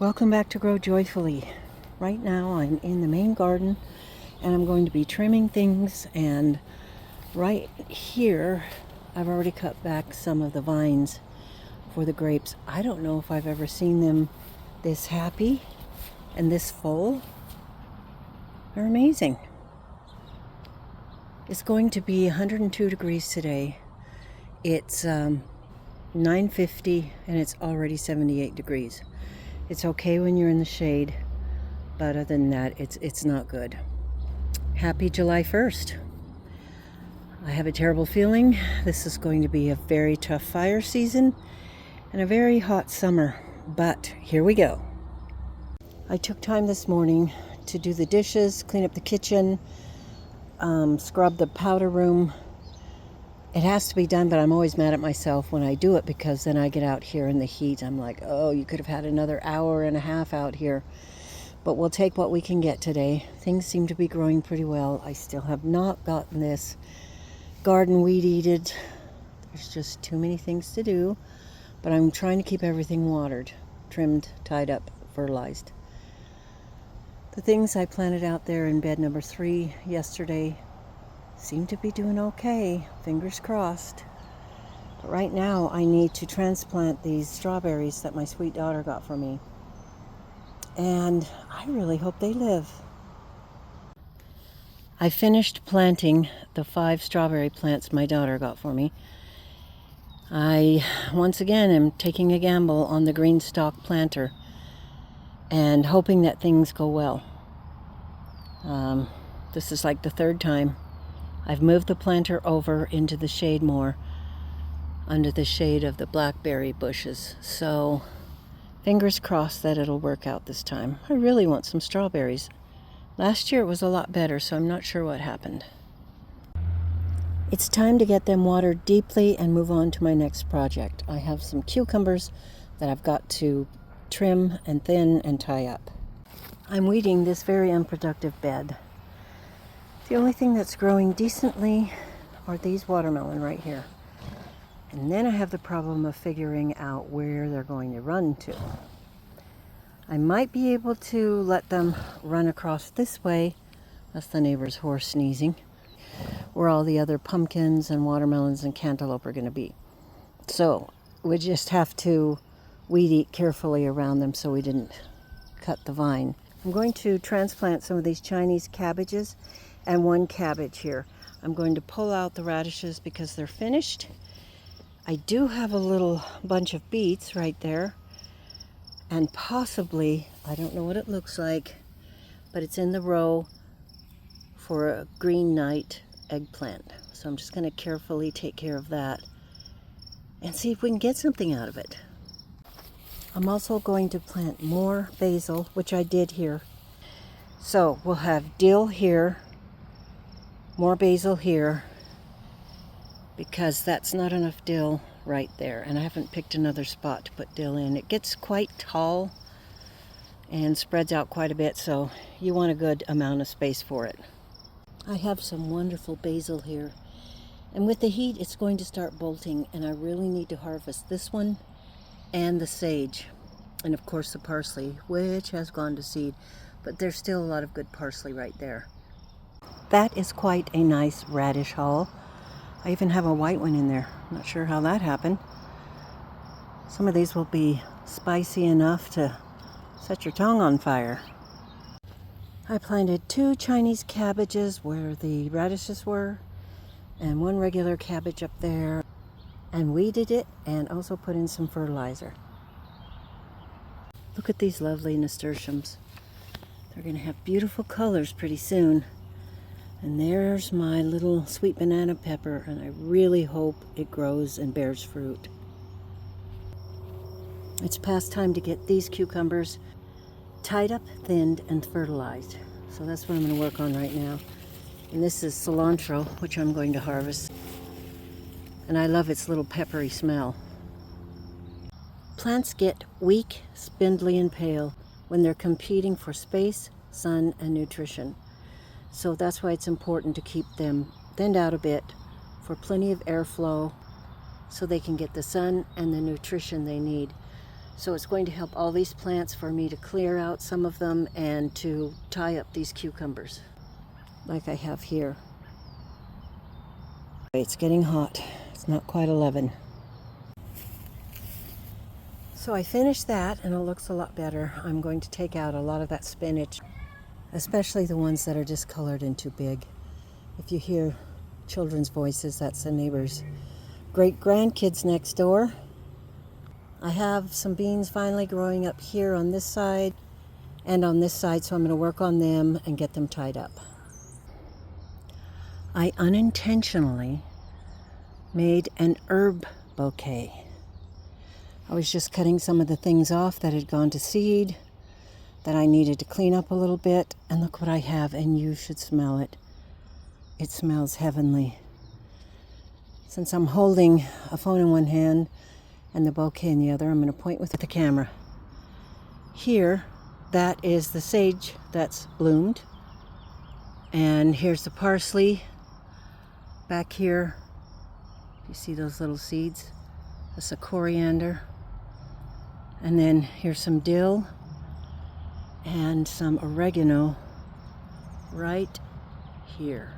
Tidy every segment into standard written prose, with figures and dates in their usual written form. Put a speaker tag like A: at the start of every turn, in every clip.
A: Welcome back to Grow Joyfully. Right now I'm in the main garden and I'm going to be trimming things, and right here I've already cut back some of the vines for the grapes. I don't know if I've ever seen them this happy and this full. They're amazing. It's going to be 102 degrees today. It's 9:50 and it's already 78 degrees. It's okay when you're in the shade, but other than that, it's not good. Happy July 1st. I have a terrible feeling this is going to be a very tough fire season and a very hot summer, but here we go. I took time this morning to do the dishes, clean up the kitchen, scrub the powder room. It has to be done, but I'm always mad at myself when I do it because then I get out here in the heat. I'm like, oh, you could have had another hour and a half out here. But we'll take what we can get today. Things seem to be growing pretty well. I still have not gotten this garden weed-eated. There's just too many things to do. But I'm trying to keep everything watered, trimmed, tied up, fertilized. The things I planted out there in bed number 3 yesterday seem to be doing okay, fingers crossed. But right now I need to transplant these strawberries that my sweet daughter got for me. And I really hope they live. I finished planting the 5 strawberry plants my daughter got for me. I once again am taking a gamble on the green stalk planter and hoping that things go well. This is like the 3rd time. I've moved the planter over into the shade more, under the shade of the blackberry bushes. So, fingers crossed that it'll work out this time. I really want some strawberries. Last year it was a lot better, so I'm not sure what happened. It's time to get them watered deeply and move on to my next project. I have some cucumbers that I've got to trim and thin and tie up. I'm weeding this very unproductive bed. The only thing that's growing decently are these watermelon right here. And then I have the problem of figuring out where they're going to run to. I might be able to let them run across this way. That's the neighbor's horse sneezing. Where all the other pumpkins and watermelons and cantaloupe are going to be. So we just have to weed eat carefully around them so we didn't cut the vine. I'm going to transplant some of these Chinese cabbages and 1 cabbage here. I'm going to pull out the radishes because they're finished. I do have a little bunch of beets right there, and possibly, I don't know what it looks like, but it's in the row for a green night eggplant. So I'm just going to carefully take care of that and see if we can get something out of it. I'm also going to plant more basil, which I did here. So we'll have dill here, more basil here, because that's not enough dill right there. And I haven't picked another spot to put dill in. It gets quite tall and spreads out quite a bit, so you want a good amount of space for it. I have some wonderful basil here. And with the heat, it's going to start bolting, and I really need to harvest this one and the sage. And of course the parsley, which has gone to seed. But there's still a lot of good parsley right there. That is quite a nice radish haul. I even have a white one in there. Not sure how that happened. Some of these will be spicy enough to set your tongue on fire. I planted 2 Chinese cabbages where the radishes were, and 1 regular cabbage up there, and weeded it and also put in some fertilizer. Look at these lovely nasturtiums. They're going to have beautiful colors pretty soon. And there's my little sweet banana pepper, and I really hope it grows and bears fruit. It's past time to get these cucumbers tied up, thinned, and fertilized. So that's what I'm going to work on right now. And this is cilantro, which I'm going to harvest. And I love its little peppery smell. Plants get weak, spindly, and pale when they're competing for space, sun, and nutrition. So that's why it's important to keep them thinned out a bit for plenty of airflow so they can get the sun and the nutrition they need. So it's going to help all these plants for me to clear out some of them and to tie up these cucumbers like I have here. It's getting hot. It's not quite 11. So I finished that and it looks a lot better. I'm going to take out a lot of that spinach, especially the ones that are discolored and too big. If you hear children's voices, that's the neighbors' great-grandkids next door. I have some beans finally growing up here on this side and on this side, so I'm going to work on them and get them tied up. I unintentionally made an herb bouquet. I was just cutting some of the things off that had gone to seed that I needed to clean up a little bit, and look what I have, and you should smell it. It smells heavenly. Since I'm holding a phone in one hand and the bouquet in the other, I'm going to point with the camera. Here, that is the sage that's bloomed, and here's the parsley. Back here, you see those little seeds? That's a coriander. And then here's some dill and some oregano right here.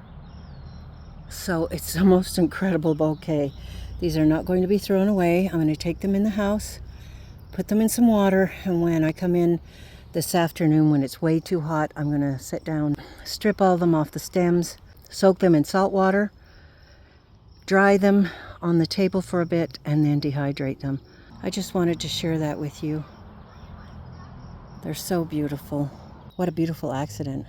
A: So it's the most incredible bouquet. These are not going to be thrown away. I'm going to take them in the house, put them in some water, and when I come in this afternoon when it's way too hot, I'm going to sit down, strip all of them off the stems, soak them in salt water, dry them on the table for a bit, and then dehydrate them. I just wanted to share that with you. They're so beautiful. What a beautiful accident.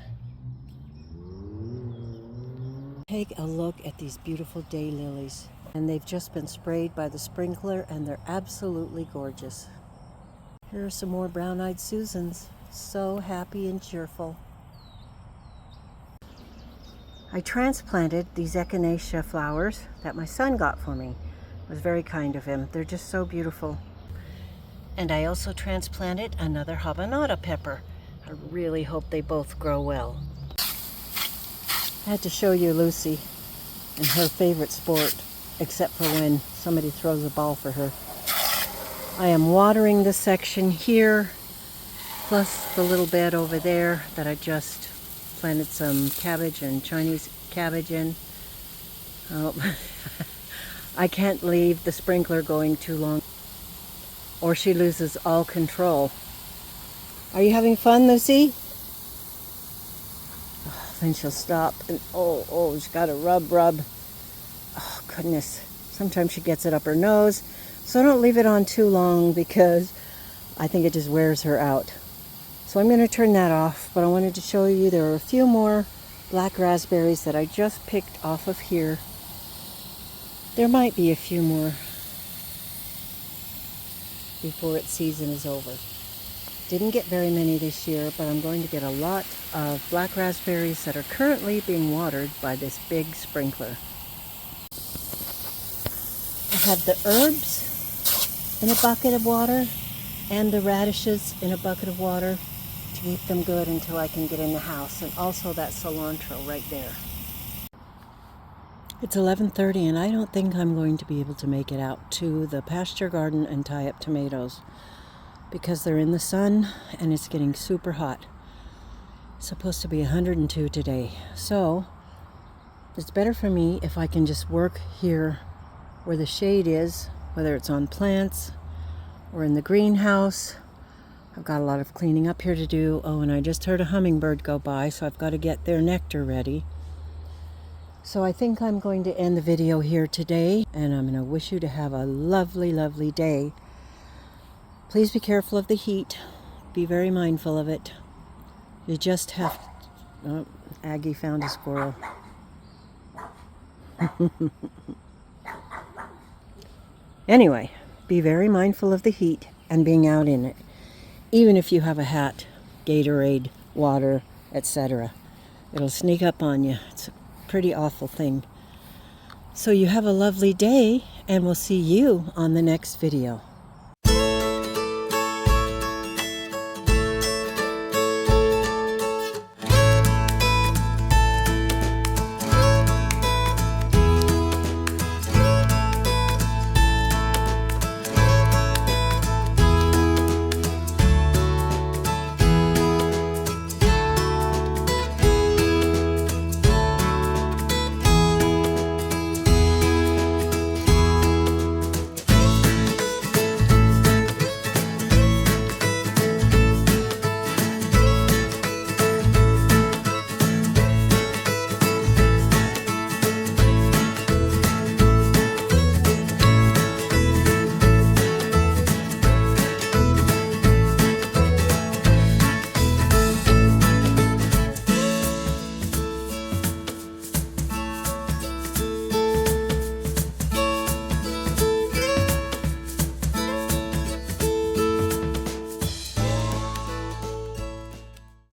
A: Take a look at these beautiful daylilies. And they've just been sprayed by the sprinkler and they're absolutely gorgeous. Here are some more brown-eyed Susans. So happy and cheerful. I transplanted these echinacea flowers that my son got for me. It was very kind of him. They're just so beautiful. And I also transplanted another habanada pepper. I really hope they both grow well. I had to show you Lucy and her favorite sport, except for when somebody throws a ball for her. I am watering this section here, plus the little bed over there that I just planted some cabbage and Chinese cabbage in. Oh, I can't leave the sprinkler going too long, or she loses all control. Are you having fun, Lucy? Oh, then she'll stop and oh, she's got a rub. Oh, goodness. Sometimes she gets it up her nose, so don't leave it on too long because I think it just wears her out. So I'm going to turn that off, but I wanted to show you there are a few more black raspberries that I just picked off of here. There might be a few more before its season is over. Didn't get very many this year, but I'm going to get a lot of black raspberries that are currently being watered by this big sprinkler. I have the herbs in a bucket of water and the radishes in a bucket of water to keep them good until I can get in the house, and also that cilantro right there. It's 11:30 and I don't think I'm going to be able to make it out to the pasture garden and tie up tomatoes because they're in the sun and it's getting super hot. It's supposed to be 102 today. So it's better for me if I can just work here where the shade is, whether it's on plants or in the greenhouse. I've got a lot of cleaning up here to do. Oh, and I just heard a hummingbird go by, so I've got to get their nectar ready. So I think I'm going to end the video here today, and I'm going to wish you to have a lovely, lovely day. Please be careful of the heat. Be very mindful of it. You just have to... Oh, Aggie found a squirrel. Anyway, be very mindful of the heat and being out in it. Even if you have a hat, Gatorade, water, etc. It'll sneak up on you. It's a pretty awful thing. So you have a lovely day, and we'll see you on the next video.